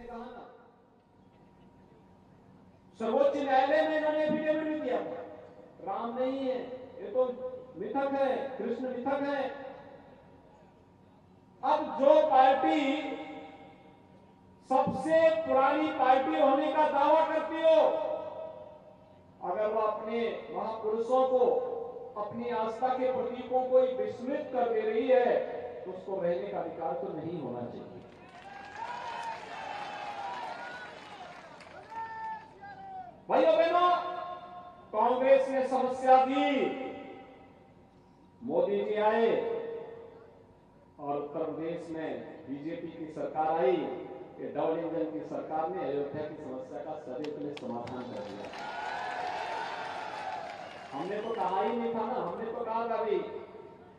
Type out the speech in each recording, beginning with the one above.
ने कहा ना, सर्वोच्च न्यायालय में इन्होंने एफिडेविट दिया था, राम नहीं है, ये तो मिथक है, कृष्ण मिथक है। अब जो पार्टी सबसे पुरानी पार्टी होने का दावा करती हो, अगर वो अपने महापुरुषों को, अपनी आस्था के प्रतीकों को विस्मृत कर दे रही है, तो उसको रहने का अधिकार तो नहीं होना चाहिए। भाइयों बहनों, कांग्रेस ने समस्या दी, मोदी जी आए और उत्तर प्रदेश में बीजेपी की सरकार आई, ये डबल इंजन की सरकार ने अयोध्या की समस्या का सदैव के लिए समाधान कर दिया। हमने तो कहा ही नहीं था ना, हमने तो कहा था भाई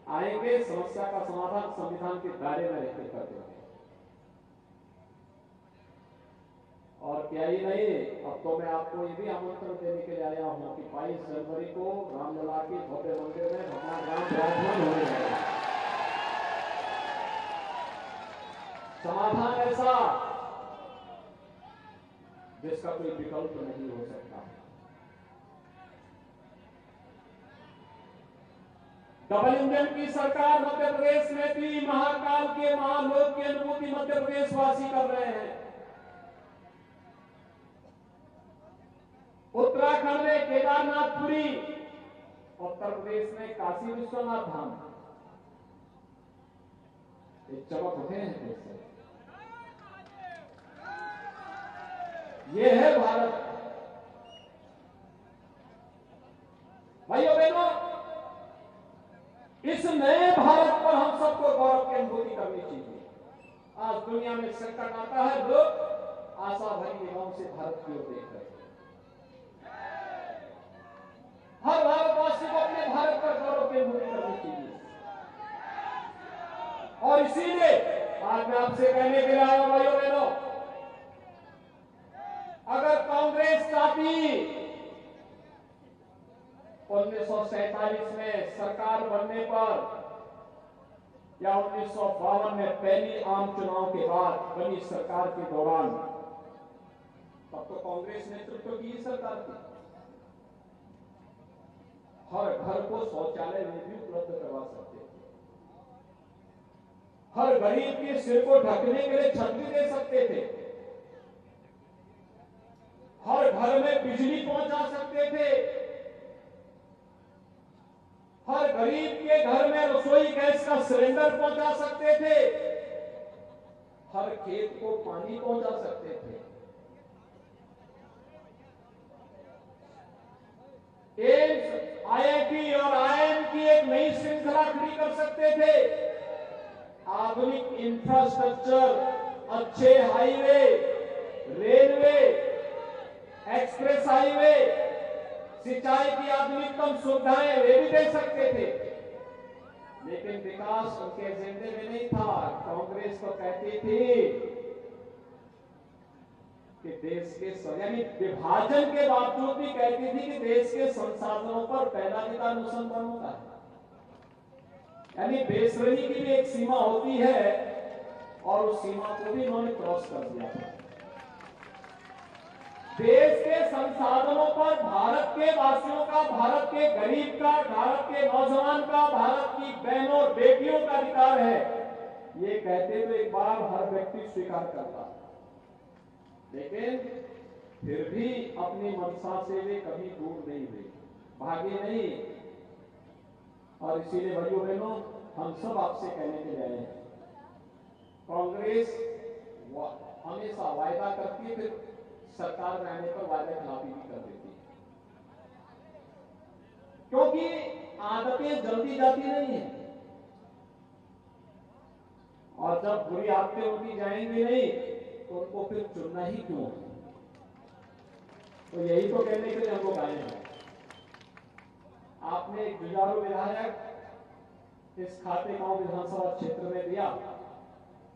आएंगे, समस्या का समाधान संविधान के दायरे में रहकर कर देंगे। और क्या ही नहीं, अब तो मैं आपको ये भी आमंत्रण देने के लिए आया हूं कि 22 जनवरी को रामलला के भव्य मंदिर में भगवान राम विराजमान होने जाएगा। समाधान ऐसा जिसका कोई विकल्प नहीं हो सकता। डबल इंजन की सरकार मध्य प्रदेश में थी, महाकाल के महालोक की अनुभूति मध्य प्रदेश वासी कर रहे हैं। उत्तराखंड में केदारनाथपुरी, उत्तर प्रदेश में काशी विश्वनाथ धाम, एक चमक उठे हैं कैसे? ये है भारत। भाइयों बहनों, इस नए भारत पर हम सबको गौरव की अनुभूति करनी चाहिए। आज दुनिया में संकट आता है, लोग आशा भरी निगाहों से भारत की ओर देख रहे हैं। हर भारतवासी को अपने भारत पर गौरव की अनुभूति करनी चाहिए। और इसीलिए आज मैं आपसे कहने के लिए आया, भाइयों बहनों, अगर कांग्रेस चाहती 1947 में सरकार बनने पर या 1952 में पहली आम चुनाव के बाद बनी सरकार के दौरान, तब तो कांग्रेस नेतृत्व की सरकार थी, हर घर को शौचालय में भी उपलब्ध करवा सकते थे, हर गरीब के सिर को ढकने के लिए छत भी दे सकते थे, हर घर में बिजली पहुंचा सकते थे, हर गरीब के घर में रसोई गैस का सिलेंडर पहुंचा सकते थे, हर खेत को पानी पहुंचा सकते थे। एम्स, आईआईटी और आईआईएम की एक नई श्रृंखला खड़ी कर सकते थे। आधुनिक इंफ्रास्ट्रक्चर, अच्छे हाईवे, रेलवे, एक्सप्रेस हाईवे, सिंचाई की आधुनिकतम सुविधाएं वे भी दे सकते थे, लेकिन विकास उनके एजेंडे में नहीं था। कांग्रेस तो कहती थी कि देश के यानी विभाजन के बावजूद भी कहती थी कि देश के संसाधनों पर पैदानिता अनुसंधान होता है, यानी बेसब्री की भी एक सीमा होती है और उस सीमा को भी उन्होंने क्रॉस कर दिया। देश के संसाधनों पर भारत के वासियों का, भारत के गरीब का, भारत के नौजवान का, भारत की बहनों और बेटियों का अधिकार है, ये कहते तो एक बार हर व्यक्ति स्वीकार करता, लेकिन फिर भी अपनी मंशा से वे कभी दूर नहीं हुए, भागे नहीं। और इसीलिए भाइयों बहनों, हम सब आपसे कहने के लिए आए हैं, कांग्रेस हमेशा वायदा करती है, फिर सरकार में आने पर वायदा खिलाफी भी कर देती है, क्योंकि आदतें जल्दी जाती नहीं है, और जब बुरी आदतें उनकी जाएंगी नहीं तो उनको फिर चुनना ही क्यों है। तो यही तो कहने के लिए हम लोग आए हैं। आपने एक जुझारू विधायक इस खाते गांव विधानसभा क्षेत्र में दिया,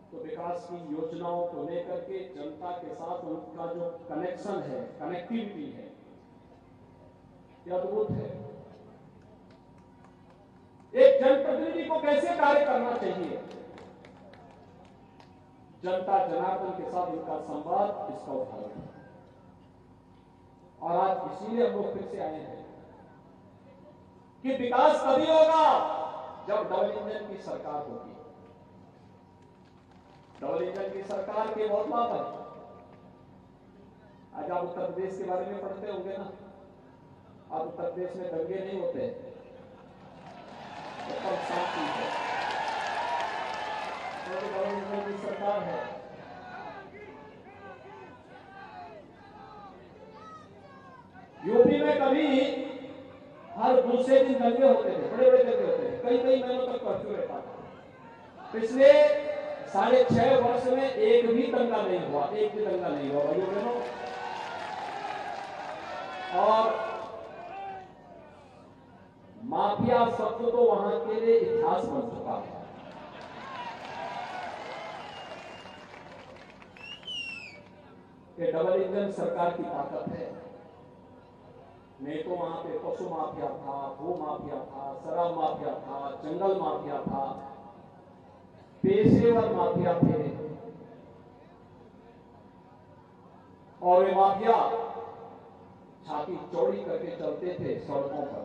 तो विकास की योजनाओं को लेकर के जनता के साथ उनका जो कनेक्शन है, कनेक्टिविटी है, यह अद्भुत है। एक जनप्रतिनिधि को कैसे कार्य करना चाहिए, जनता जनार्दन के साथ इनका संवाद इसका उदाहरण है। और आज इसीलिए हम लोग फिर से आए हैं कि विकास तभी होगा जब डबल इंजन की सरकार होगी। डबल इंजन की सरकार के बहुत लाभ है। आज आप उत्तर प्रदेश के बारे में पढ़ते होंगे ना, अब उत्तर प्रदेश में दंगे नहीं होते, तो शांति है, डबल इंजन की सरकार है। यूपी में कभी हर दूसरे दिन दंगे होते थे, बड़े बड़े दंगे होते थे, कई कई महीनों तक कर्फ्यू रहता था। पिछले 6.5 वर्ष में एक भी दंगा नहीं हुआ, एक भी दंगा नहीं हुआ भाइयों बहनों। और माफिया शब्द तो वहां के लिए इतिहास बन चुका है। ये डबल इंजन सरकार की ताकत है। नहीं तो वहां पे पशु माफिया था, भू माफिया था, शराब माफिया था, जंगल माफिया था, पेशेवर माफिया थे। और वे माफिया छाती चौड़ी करके चलते थे सड़कों पर,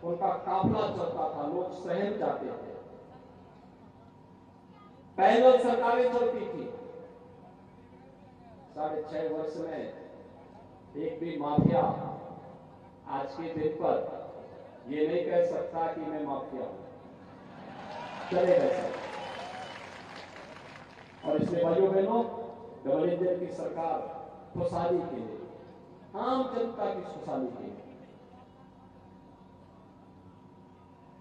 उनका काफिला चलता था, लोग सहम जाते थे। पैदल सरकारें चलती थी। 6.5 वर्ष में एक भी माफिया आज के दिन पर ये नहीं कह सकता कि मैं माफिया हूं, चलेगा सर। और इसलिए भाइयों बहनों, डबल इंजन की सरकार खुशहाली के लिए, आम जनता की खुशहाली के लिए,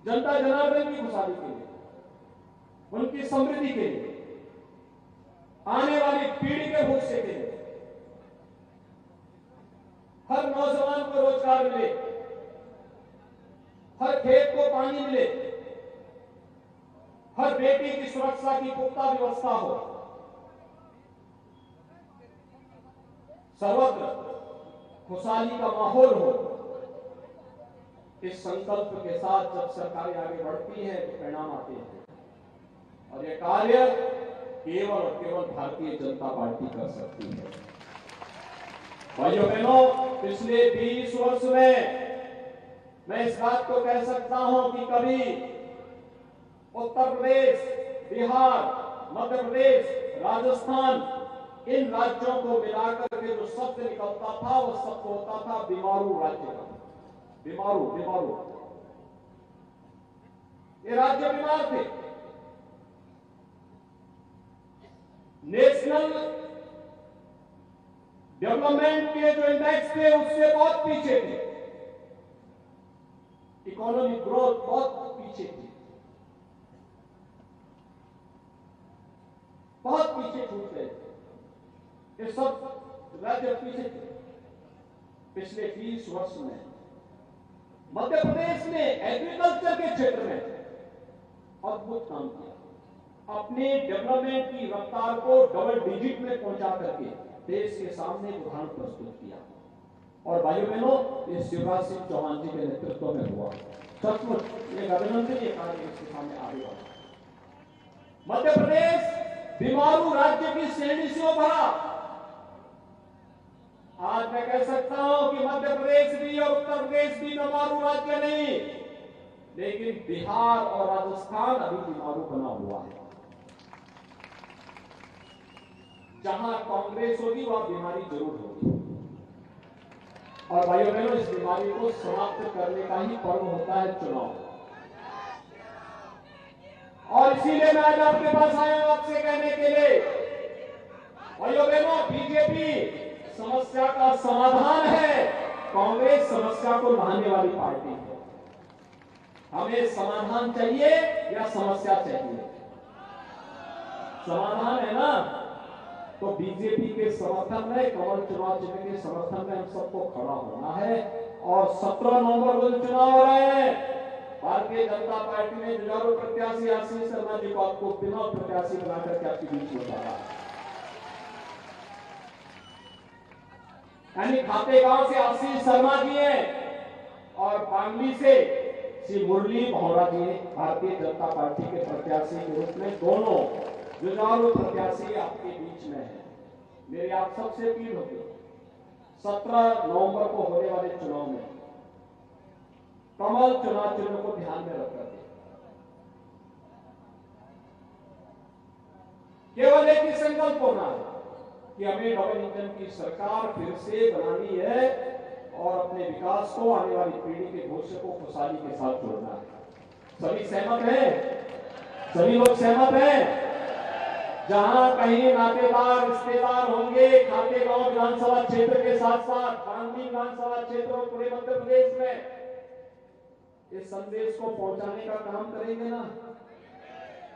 जनता जनार्दन की खुशहाली के लिए, उनकी समृद्धि के लिए, आने वाली पीढ़ी के भविष्य के लिए, हर नौजवान को रोजगार मिले, हर खेत को पानी मिले, हर बेटी की सुरक्षा की पुख्ता व्यवस्था हो, सर्वत्र खुशहाली का माहौल हो। इस संकल्प के साथ जब सरकारें आगे बढ़ती हैं तो परिणाम आते हैं। और यह कार्य केवल और केवल भारतीय जनता पार्टी कर सकती है। भाइयों बहनों, पिछले 20 वर्ष में मैं इस बात को कह सकता हूं कि कभी उत्तर प्रदेश, बिहार, मध्य प्रदेश, राजस्थान, इन राज्यों को मिलाकर के जो शब्द निकलता था वो शब्द होता था बीमारू राज्य का। बीमारू, बीमारू, ये राज्य बीमार थे। नेशनल डेवलपमेंट के जो इंडेक्स थे उससे बहुत पीछे थे, इकोनॉमिक ग्रोथ बहुत पीछे थी, बहुत पीछे छूट गए थे। ये सब राज्य पीछे थे। पिछले 20 वर्ष में मध्य प्रदेश ने एग्रीकल्चर के क्षेत्र में अद्भुत काम किया। अपने डेवलपमेंट की रफ्तार को डबल डिजिट में पहुंचा करके देश के सामने उदाहरण प्रस्तुत किया। और भाइयों बहनों, ये शिवराज सिंह चौहान जी के नेतृत्व में हुआ। सचमुच एक अभिनंदनीय कार्य इसके सामने आगे बढ़ा। मध्य प्रदेश बीमारू राज्य की श्रेणी से उभरा। आज मैं कह सकता हूं कि मध्य प्रदेश भी और उत्तर प्रदेश भी बीमारू राज्य नहीं, लेकिन बिहार और राजस्थान अभी बीमारू बना हुआ है। जहां कांग्रेस होगी वहां बीमारी जरूर होगी। और भाइयों बहनों, इस बीमारी को समाप्त करने का ही पर्व होता है चुनाव। और इसीलिए मैं आज आपके पास आया हूं आपसे कहने के लिए, भाइयों बहनों, बीजेपी समस्या का समाधान है, कांग्रेस समस्या को नहाने वाली पार्टी है। हमें समाधान चाहिए या समस्या चाहिए? समाधान है ना, तो बीजेपी के समर्थन में, कमल चुनाव चिन्ह के समर्थन में हम सबको खड़ा होना है। और 17 नवंबर को चुनाव हो रहे हैं। भारतीय जनता पार्टी ने जुझारू प्रत्याशी आशीष शर्मा जी को आपको बिना प्रत्याशी बनाकर के आपके बीच में उतारा। यानी खातेगांव से आशीष शर्मा जी हैं और पांगली से श्री मुरली भौरा जी भारतीय जनता पार्टी के प्रत्याशी के रूप में दोनों जुझारू प्रत्याशी आपके बीच में है। मेरी आप सबसे अपील होगी, 17 नवंबर को होने वाले चुनाव में कमल चुनाव चिन्ह को ध्यान में रखकर केवल एक ही संकल्प होना है कि हमें डबल इंजन की सरकार फिर से बनानी है और अपने विकास को आने वाली पीढ़ी के भविष्य को खुशहाली के साथ जोड़ना है। सभी सहमत हैं? सभी लोग सहमत हैं? जहां कहीं नातेदार रिश्तेदार होंगे खातेगांव विधानसभा क्षेत्र के साथ साथ बांदी विधानसभा क्षेत्र और पूरे मध्य प्रदेश में इस संदेश को पहुंचाने का काम करेंगे ना?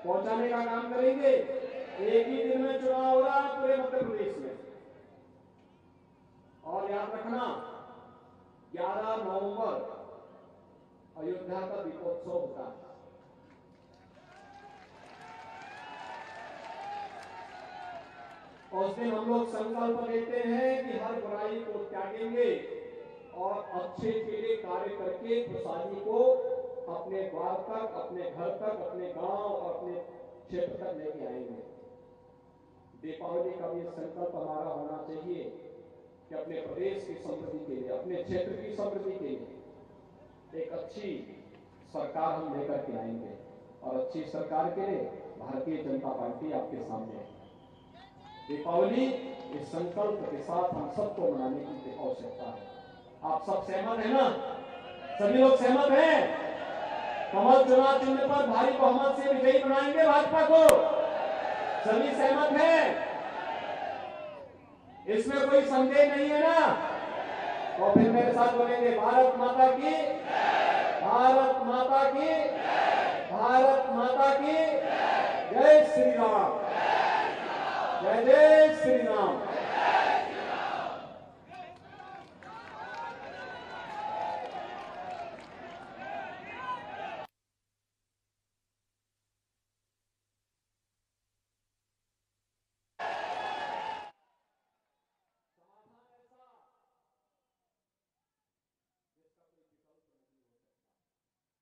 पहुंचाने का काम करेंगे। एक ही दिन में चुनाव हो रहा है पूरे मध्य प्रदेश में। और याद रखना, 11 नवंबर अयोध्या का दीपोत्सव होता है। उस दिन हम लोग संकल्प लेते हैं कि हर बुराई को त्यागेंगे और अच्छे के लिए कार्य करके खुशहाली को अपने द्वार तक, अपने घर तक, अपने गांव और अपने क्षेत्र तक लेके आएंगे। दीपावली का भी संकल्प हमारा होना चाहिए कि अपने प्रदेश की समृद्धि के लिए, अपने क्षेत्र की समृद्धि के लिए एक अच्छी सरकार हम लेकर के आएंगे। और अच्छी सरकार के लिए भारतीय जनता पार्टी आपके सामने है। दीपावली इस संकल्प के साथ हम सबको मनाने की आवश्यकता है। आप सब सहमत हैं ना? सभी लोग सहमत हैं? कमल चुनाव चिन्ह पर भारी बहुमत से विजयी बनाएंगे भाजपा को। सभी सहमत हैं? इसमें कोई संदेह नहीं है ना? तो फिर मेरे साथ बोलेंगे, भारत माता की, भारत माता की, भारत माता की जय श्री राम, जय जय श्री राम।